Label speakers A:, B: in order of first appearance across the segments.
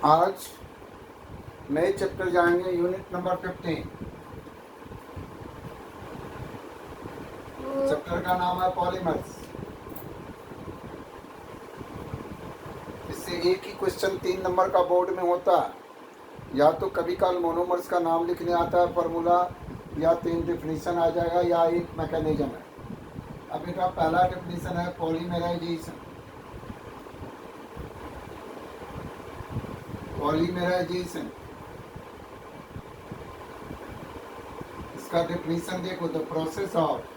A: आज नए चैप्टर जाएंगे, यूनिट नंबर 15। चैप्टर का नाम है पॉलीमर्स। इससे एक ही क्वेश्चन 3 नंबर का बोर्ड में होता है। या तो कभी कल मोनोमर्स का नाम लिखने आता है फॉर्मूला, या 3 डेफिनेशन आ जाएगा, या एक मैकेनिज्म है। अब बेटा पहला डेफिनेशन है पॉलीमराइजेशन। पॉलीमराइजेशन इसका डेफिनेशन देखो, the process of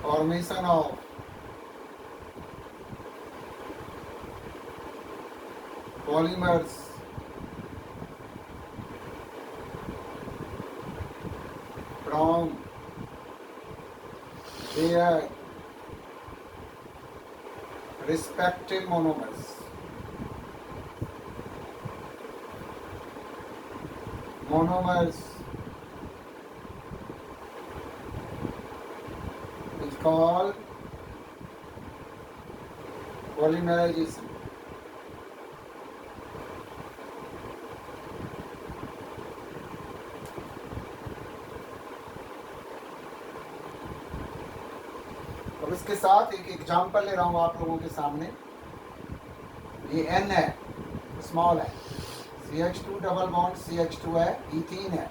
A: formation of polymers from their respective monomers. Monomers is called polymerization. अब इसके साथ एक एग्जांपल ले रहा हूँ आप लोगों के सामने। ये N है, स्मॉल है, CH2 डबल बॉन्ड CH2 है, इथीन है।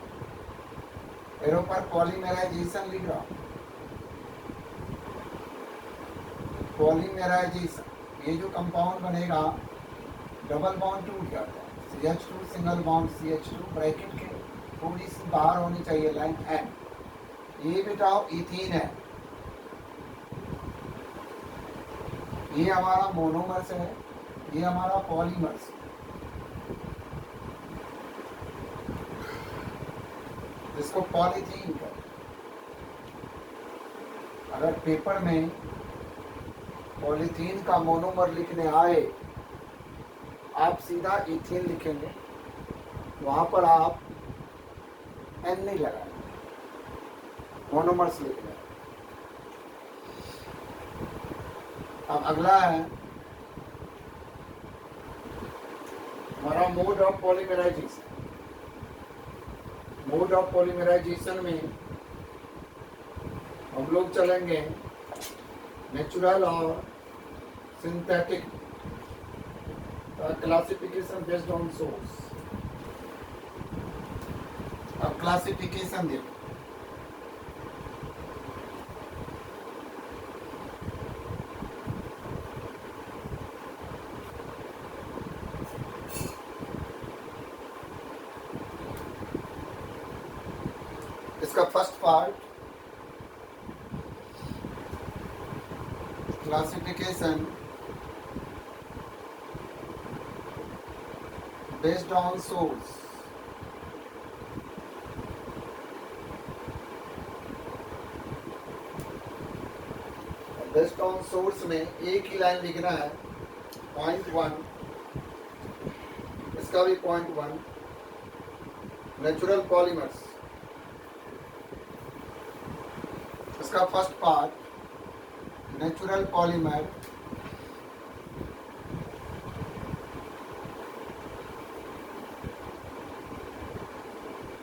A: एरो पर पॉलीमेराइजेशन लिख रहा हूँ। पॉलीमेराइजेशन, ये जो कंपाउंड बनेगा डबल बॉन्ड टूट जाता है, CH2 single bond CH2, bracket के थोड़ी सी बाहर होनी चाहिए लाइन N। ये बेटा इथीन है, ये हमारा मोनोमर्स है, ये हमारा पॉलीमर्स। जिसको पॉलीथीन कहते हैं। अगर पेपर में पॉलीथीन का मोनोमर लिखने आए, आप सीधा इथीन लिखेंगे, वहां पर आप N नहीं लगाएंगे, मोनोमर्स लिख रहे हैं। अब अगला है हमारा mode of polymerization. Mode of polymerization में हम लोग चलेंगे नेचुरल और synthetic classification based on source. अब क्लासिफिकेशन देखो, इसका first part classification based on source. Based on source में एक ही लाइन लिखना है, पॉइंट 1, इसका भी पॉइंट 1, नेचुरल पॉलीमर्स। इसका फर्स्ट पार्ट नेचुरल पॉलीमर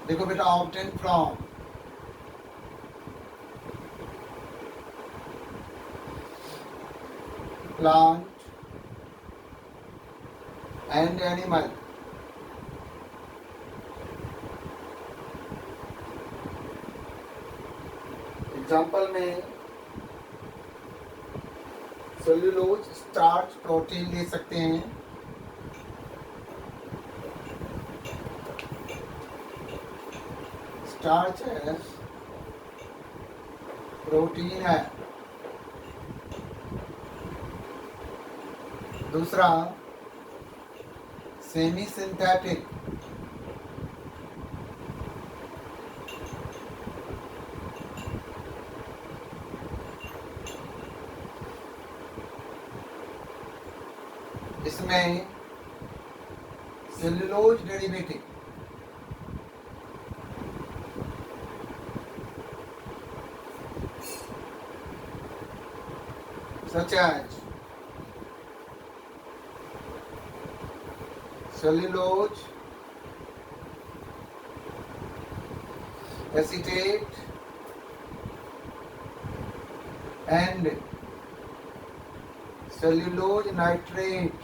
A: देखो बेटा, obtain from plant and animal. Example में सेल्यूलोज, स्टार्च, प्रोटीन ले सकते हैं। स्टार्च है, प्रोटीन है। दूसरा सेमी सिंथेटिक, इसमें cellulose derivative, such as cellulose, acetate, and cellulose nitrate.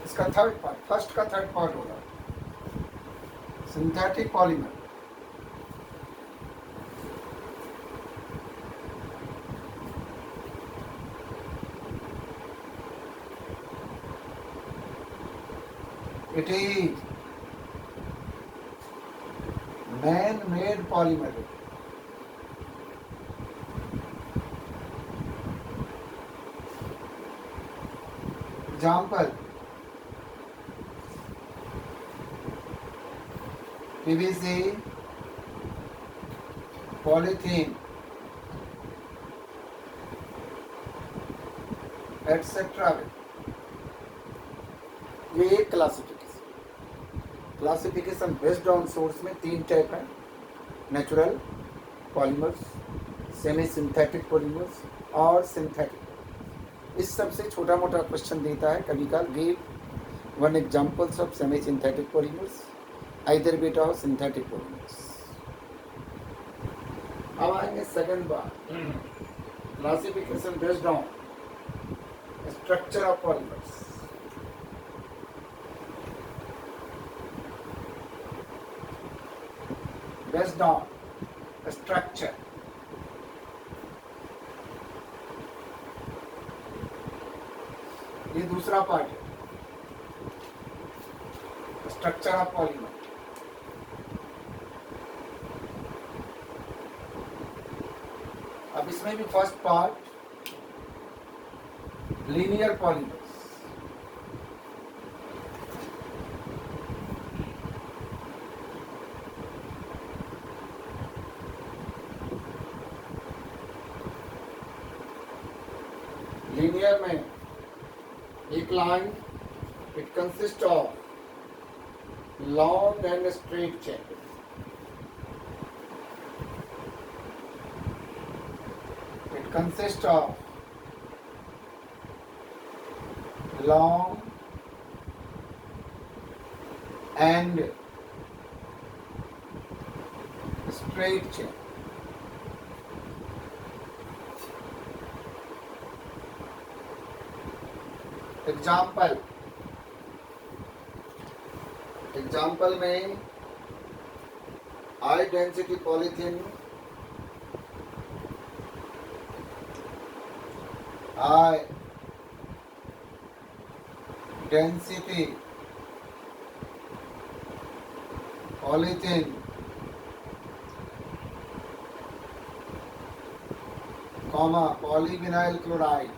A: इसका थर्ड पार्ट, फर्स्ट का थर्ड पार्ट होगा synthetic polymer. It is man-made polymer. Example: PVC, polythene, etc. ये एक क्लासिफिकेशन बेस्ड ऑन सोर्स में 3 type है: natural polymers, semi synthetic polymers और synthetic. इस सबसे छोटा मोटा क्वेश्चन देता है कभी कल, give 1 examples of semi synthetic polymers, either बेटा हो सिंथेटिक पॉलीमर्स। अब आएंगे second bar, classification based on structure of polymers. Based on structure. ये दूसरा पार्ट है, स्ट्रक्चर ऑफ पॉलीमर। अब इसमें भी first part linear polymers. Linear में एक line, it consist of long and straight chain. It consist of long and straight chain. Example में high density polythene, high density polythene, comma polyvinyl chloride.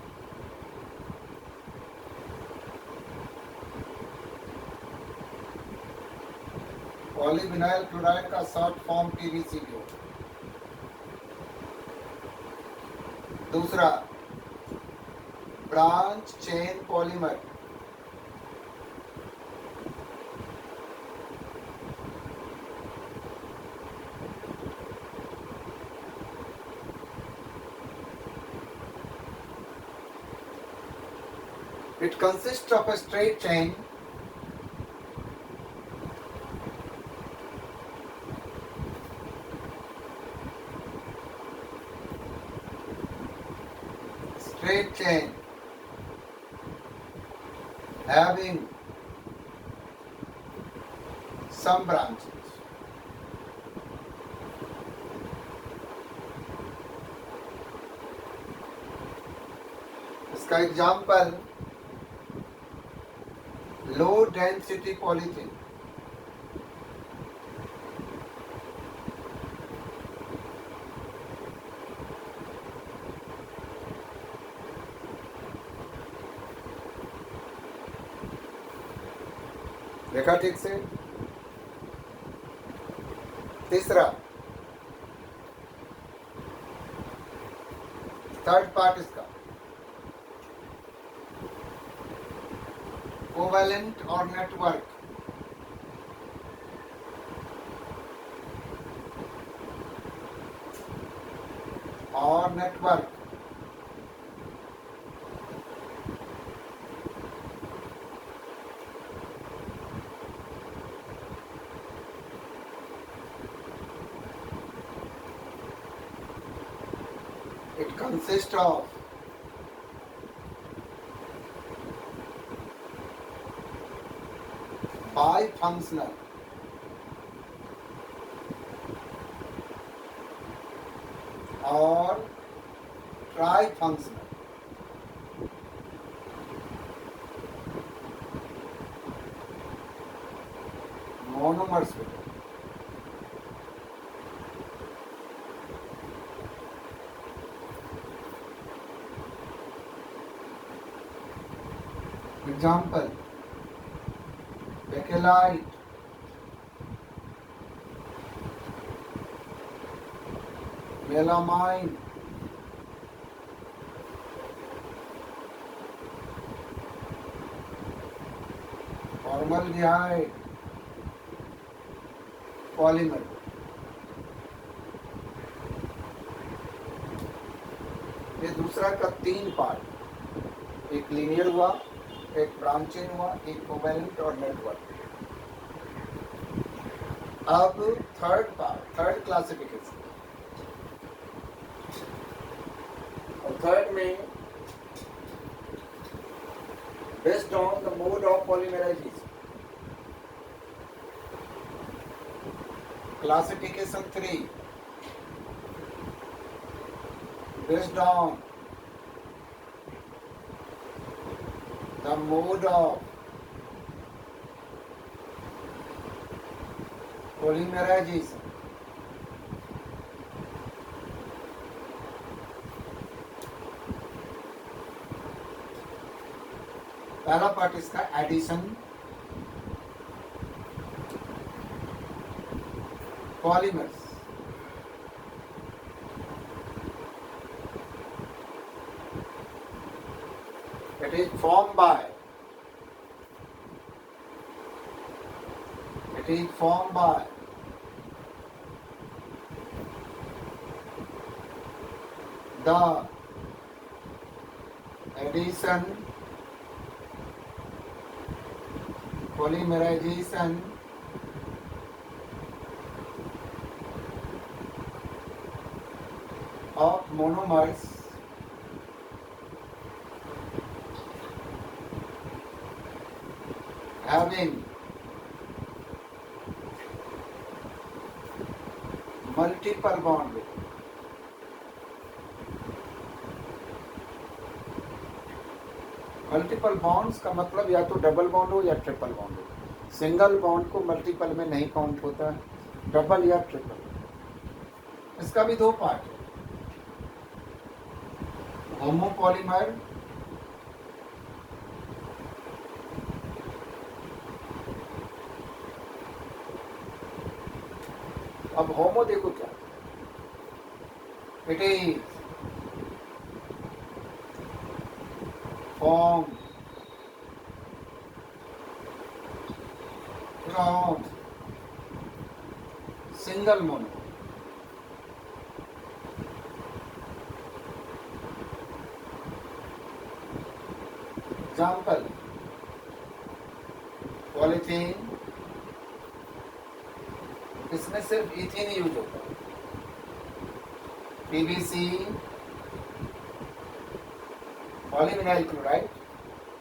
A: Polyvinyl chloride का short form PVC भी होता है। दूसरा branch chain polymer, it consists of a straight chain having some branches. इसका example low density polythene, देखा ठीक से। तीसरा थर्ड पार्ट इसका कोवैलेंट और नेटवर्क। और network, it consists of bifunctional और ट्राईफंक्शनल मोनोमर्स होते हैं। Example, bakelite, melamine, formaldehyde, polymer. ये दूसरा का 3 पार्ट, एक लीनियर हुआ, एक ब्रांचिंग हुआ, एक कोवेलेंट और नेटवर्क। अब थर्ड पार्ट, थर्ड क्लासिफिकेशन, और थर्ड में based on the mode of polymerization, classification 3 based on the mode of polymerization, पहला पार्ट इसका addition, polymers, it is formed by the addition, polymerization of monomers having multiple bond with, multiple bonds का मतलब या तो double bond हो या triple bond हो। Single bond को मल्टीपल में नहीं काउंट होता है, डबल या ट्रिपल। इसका भी 2 पार्ट है, होमोपॉलीमर अब होमो देखो क्या, it is form from single mono, example polythene, इसमें सिर्फ इथीन यूज होता है, पीवीसी, पॉलीविनाइल क्लोराइड,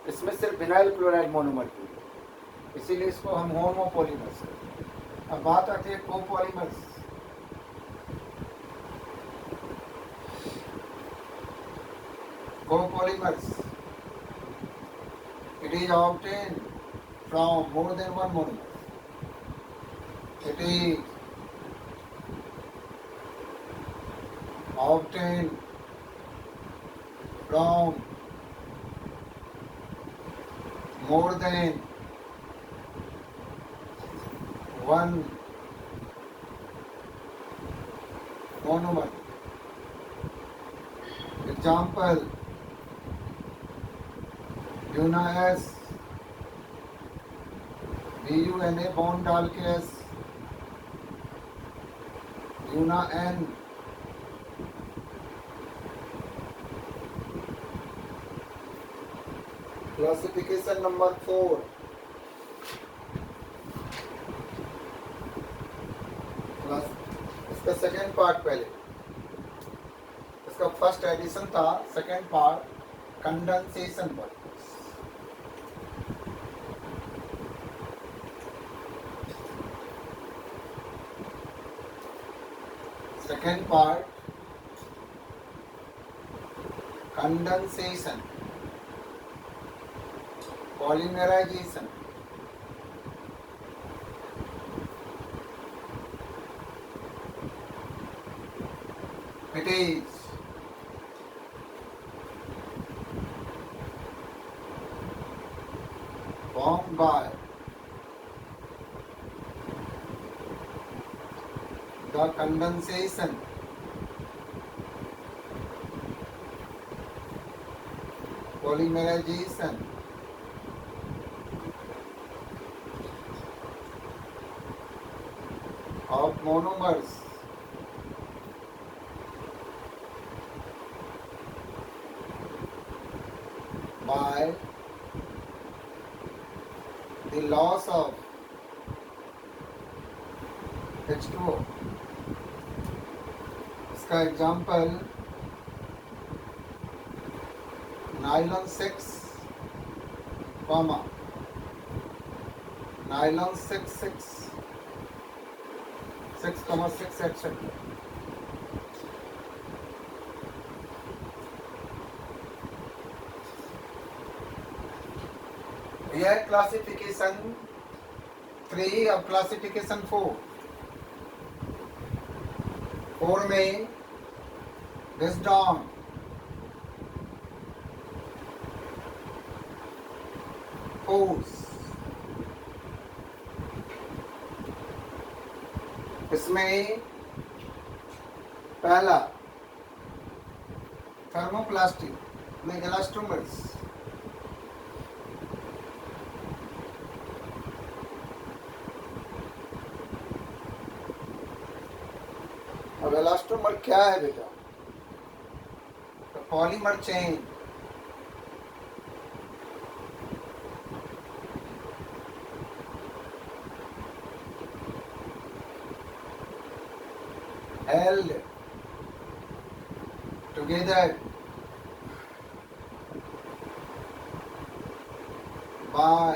A: इसमें सिर्फ विनाइल क्लोराइड मोनोमर यूज होता है, इसीलिए इसको हम होमोपॉलीमर्स कहते हैं। अब बात आती है copolymers, copolymers it is obtained from more than one monomer. It is obtained from more than one monomer. Example, Buna S, BUNA bond डाल के एस, यूना एन, क्लासिफिकेशन नंबर 4। इसका सेकेंड पार्ट पहले, इसका फर्स्ट एडिशन था, second part condensation पर। Second part condensation, polymerization. It is formed by the condensation polymerization of monomers by the loss of H2O। इसका example nylon 6, nylon 6,6 etcetera. यह classification 3 और classification 4 में based on force. इसमें पहला thermoplastic में elastomers, अब elastomer क्या है बेटा? तो polymer chain, held together by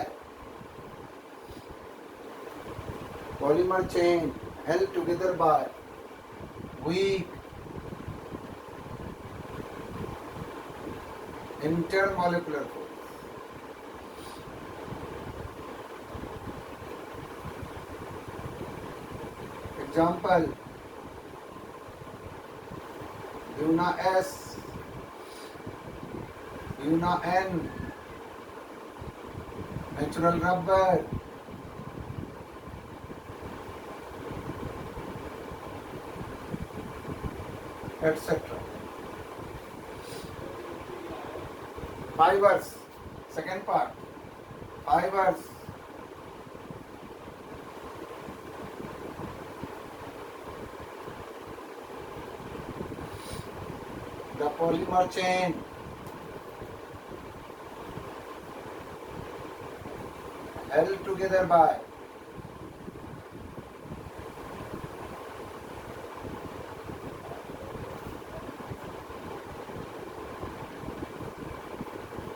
A: polymer chain, held together by weak intermolecular force। Example, Una S, Una N, natural rubber, etc. Fibers, second part, fibers, the polymer chain, held together by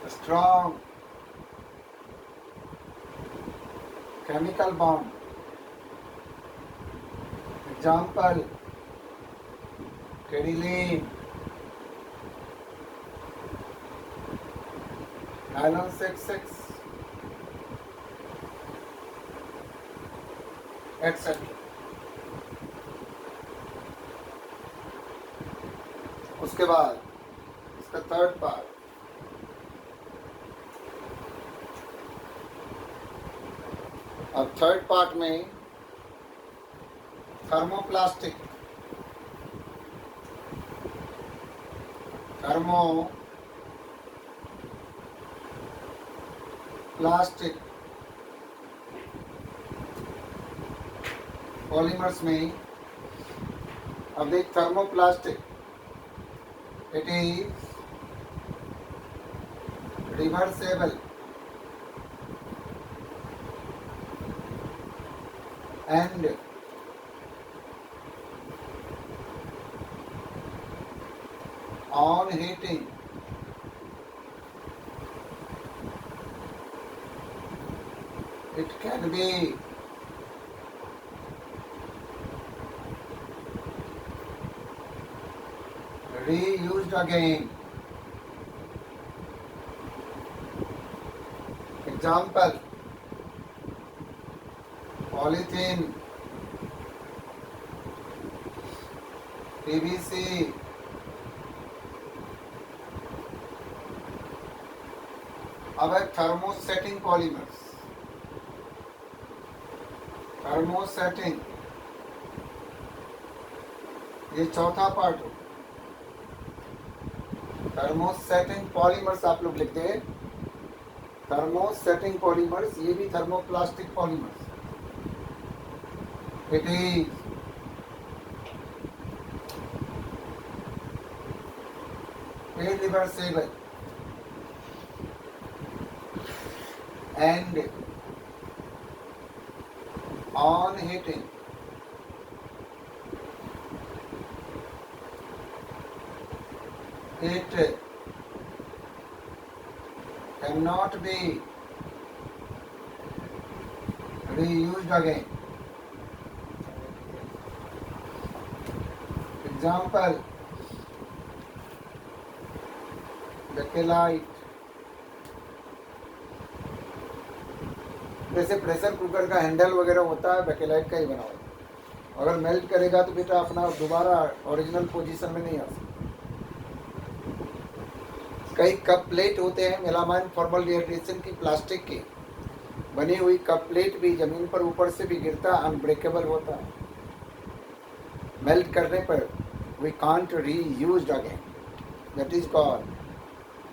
A: a strong chemical bond। Example, Kedilene, nylon 6,6, etc. उसके बाद इसका third part, अब third part में thermoplastic, thermoplastic polymers में, अब देख thermoplastic, it is reversible and on heating it can be reused again. Example, polythene, PVC, अब है thermosetting polymers. Thermosetting ये चौथा पार्ट हो. थर्मोसेटिंग पॉलीमर्स आप लोग लिखते हैं. थर्मोसेटिंग पॉलीमर्स ये भी thermoplastic polymers. It is irreversible and on heating it cannot be reused again. Example, bakelite. जैसे प्रेशर कुकर का हैंडल वगैरह होता है बेकेलाइट का ही बना हुआ. अगर मेल्ट करेगा तो बेटा अपना दोबारा ओरिजिनल पोजीशन में नहीं आ सकता. कई कप प्लेट होते हैं मेलामाइन फॉर्मल डिहाइड्रेशन की प्लास्टिक की बनी हुई कप प्लेट भी जमीन पर ऊपर से भी गिरता अनब्रेकेबल होता है. मेल्ट करने पर we can't reused again. That is called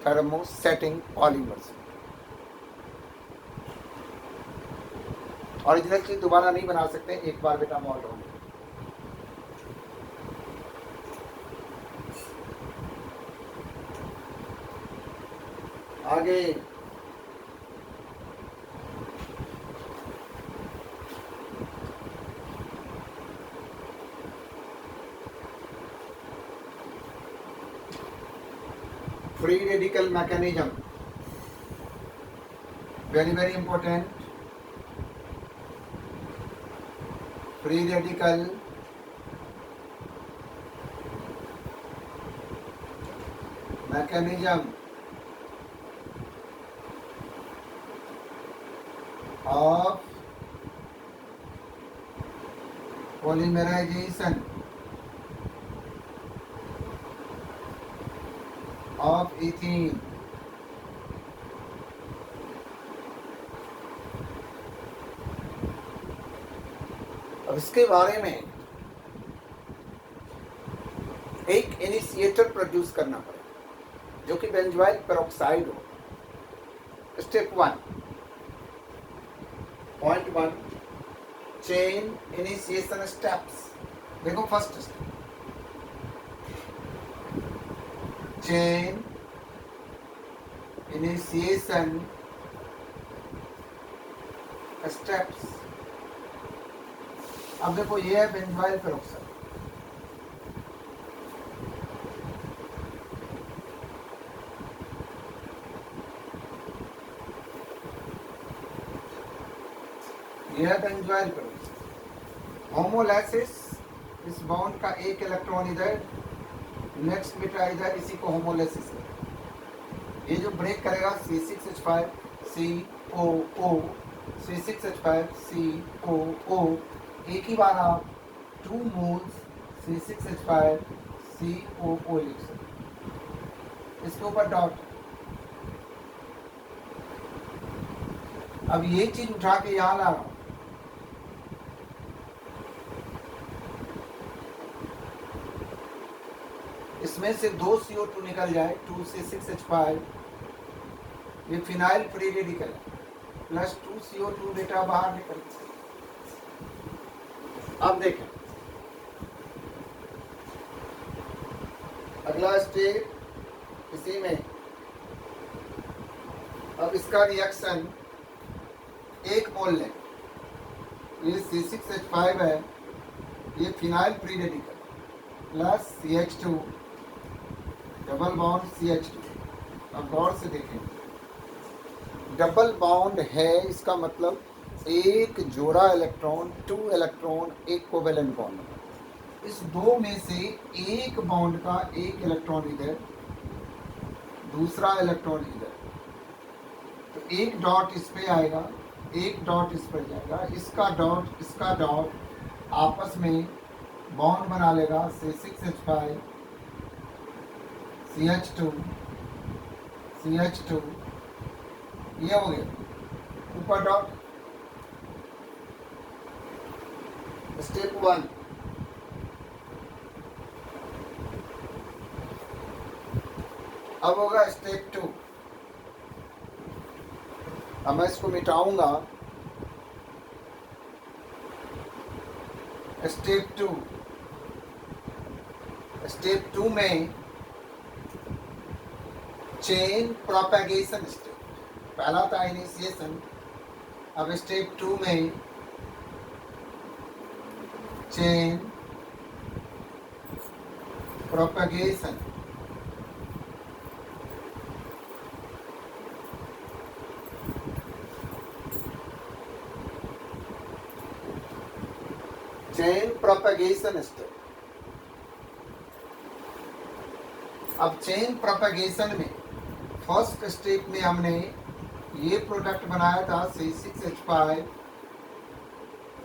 A: thermosetting polymers. Original चीज दोबारा नहीं बना सकते, एक बार बेटा मॉल्ट होंगे. आगे free radical mechanism, very important. Free radical mechanism of polymerization of ethene. अब इसके बारे में एक इनिशिएटर प्रोड्यूस करना पड़ेगा जो कि बेंजोइल पेरोक्साइड हो. Step 1, point 1, chain initiation steps. देखो first step, chain initiation steps. अब देखो ये है बेंजोइल पेरोक्साइड. ये है बेंजोइल पेरोक्साइड. होमोलाइसिस, इस बॉन्ड का एक इलेक्ट्रॉन इधर, नेक्स्ट बेटा इधर, इसी को होमोलाइसिस. ये जो ब्रेक करेगा C6H5 COO, C6H5 COO, एक ही बार आप 2 मोल्स C6H5 COO लिख सकते. इसके ऊपर डॉट. अब ये चीज उठा के यहां ला रहा हूं. इसमें से 2 CO2 निकल जाए, 2 C6H5, ये phenyl free radical plus 2 CO2 बेटा बाहर निकल. अब देखें अगला स्टेप इसी में. अब इसका रिएक्शन 1 मोल लें, ये C6H5 है, ये phenyl free radical plus CH2 double bond CH2। अब गौर से देखेंगे, डबल बॉन्ड है इसका मतलब एक जोड़ा इलेक्ट्रॉन, 2 इलेक्ट्रॉन, एक कोवेलेंट बॉन्ड। इस दो में से एक बॉन्ड का एक इलेक्ट्रॉन इधर, दूसरा इलेक्ट्रॉन इधर, तो एक डॉट इस पे आएगा, एक डॉट इस पर जाएगा, इसका डॉट आपस में बॉन्ड बना लेगा C6H5 CH2 CH2, ये हो गया ऊपर डॉट। स्टेप 1, अब होगा स्टेप 2। अब मैं इसको मिटाऊंगा। स्टेप 2 में चेन प्रोपेगेशन स्टेप, पहला था इनिशिएशन, अब स्टेप 2 में chain propagation. Chain propagation step. अब चेन प्रोपेगेशन में फर्स्ट स्टेप में हमने ये प्रोडक्ट बनाया था C6H5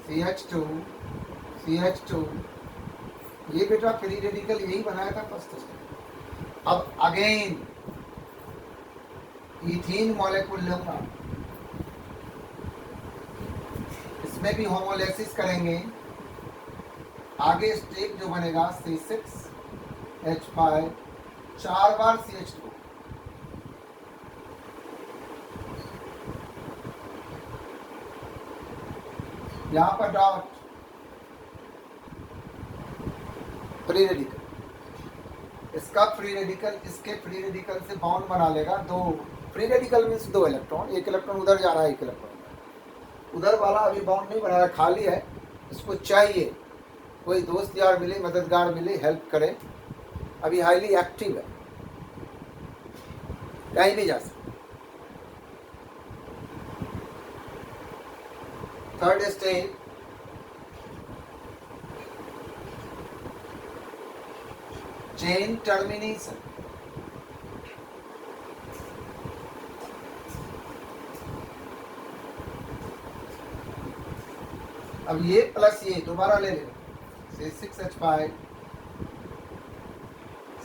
A: CH2 CH2, ये बेटा फ्री रेडिकल यही बनाया था फर्स्ट स्टेप। अब अगेन इथीन मॉलिक्यूल लूंगा, इसमें भी होमोलाइसिस करेंगे। आगे स्टेप जो बनेगा C6H5 4 बार CH2, यहां पर डॉट, फ्री रेडिकल, इसका फ्री रेडिकल इसके फ्री रेडिकल से बॉन्ड बना लेगा। दो फ्री रेडिकल मीन्स 2 इलेक्ट्रॉन, एक इलेक्ट्रॉन उधर जा रहा है, एक इलेक्ट्रॉन उधर वाला अभी बॉन्ड नहीं बनाया, खाली है। इसको चाहिए कोई दोस्त यार मिले, मददगार मिले, हेल्प करे। अभी हाईली एक्टिव है, कहीं भी जा सकते। Third step, chain termination. अब ये प्लस ये दोबारा ले लेना, C6H5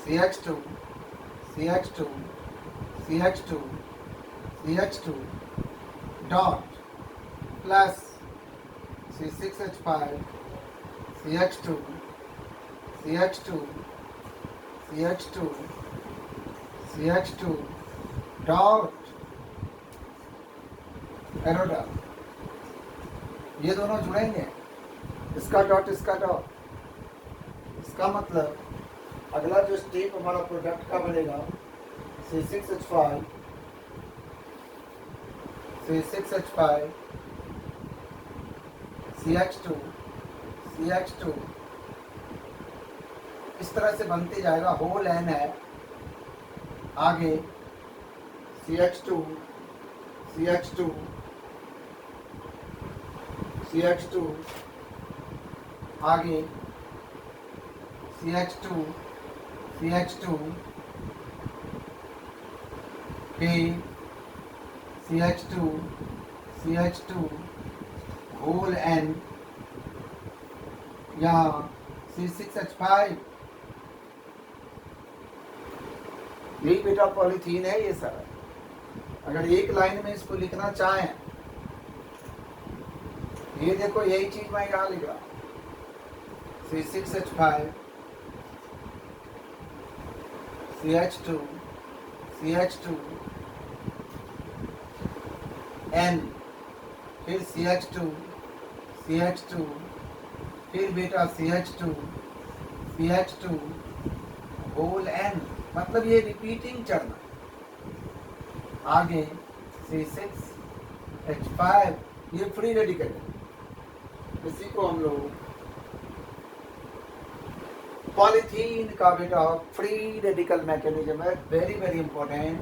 A: CH2 CH2 CH2 CH2 dot plus C6H5 CH2 CH2 CH2 CH2 dot arrow dot, ये दोनों जुड़ेंगे, इसका डॉट इसका डॉट। इसका मतलब अगला जो स्टेप हमारा प्रोडक्ट का बनेगा C6H5 CH2 CH2, इस तरह से बनते जाएगा। होल एन है, आगे CH2 CH2 CH2, आगे CH2 CH2, फिर CH2 CH2, होल एन, यहाँ C6H5, यही बेटा पॉलीथीन है ये सारा। अगर एक लाइन में इसको लिखना चाहें, ये देखो यही चीज मैं यहाँ लिख रहा, C6H5 CH2 CH2 N, फिर CH2 CH2, फिर बेटा CH2 CH2, होल N, मतलब ये रिपीटिंग चढ़ना। आगे C6H5, ये फ्री रेडिकल है, इसी को हम लोग पॉलीथीन का बेटा फ्री रेडिकल मैकेनिज्म है, वेरी वेरी इंपॉर्टेंट।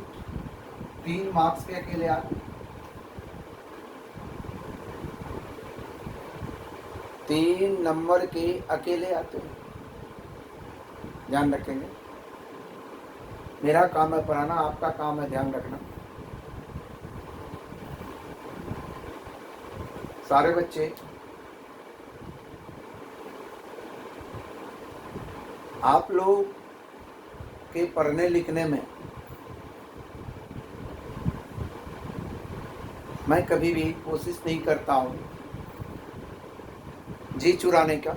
A: 3 मार्क्स के अकेले आते, 3 नंबर के अकेले आते हैं, ध्यान रखेंगे। मेरा काम है पढ़ाना, आपका काम है ध्यान रखना। सारे बच्चे आप लोग के पढ़ने लिखने में मैं कभी भी कोशिश नहीं करता हूँ जी चुराने का।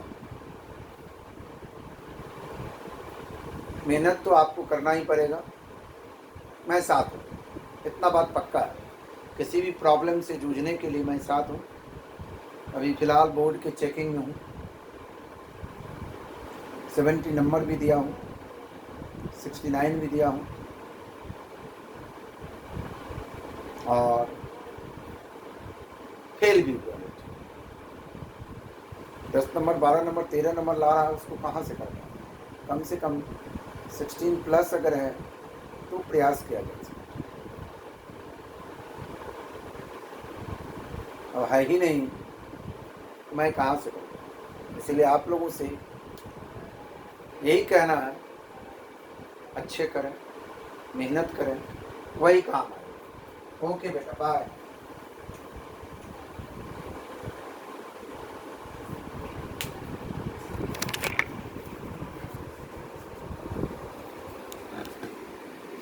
A: मेहनत तो आपको करना ही पड़ेगा, मैं साथ हूँ, इतना बात पक्का है। किसी भी प्रॉब्लम से जूझने के लिए मैं साथ हूँ। अभी फ़िलहाल बोर्ड के चेकिंग में हूँ, 70 नंबर भी दिया हूँ, 69 भी दिया हूँ, और फेल भी हुआ। 10 नंबर 12 नंबर 13 नंबर ला रहा है, उसको कहाँ से करना है? कम से कम 16 प्लस अगर है तो प्रयास किया जा सकता। अब है ही नहीं तो मैं कहाँ से करूँ? इसलिए आप लोगों से यही कहना है, अच्छे करें, मेहनत करें, वही काम है। ओके बेटा, बाय।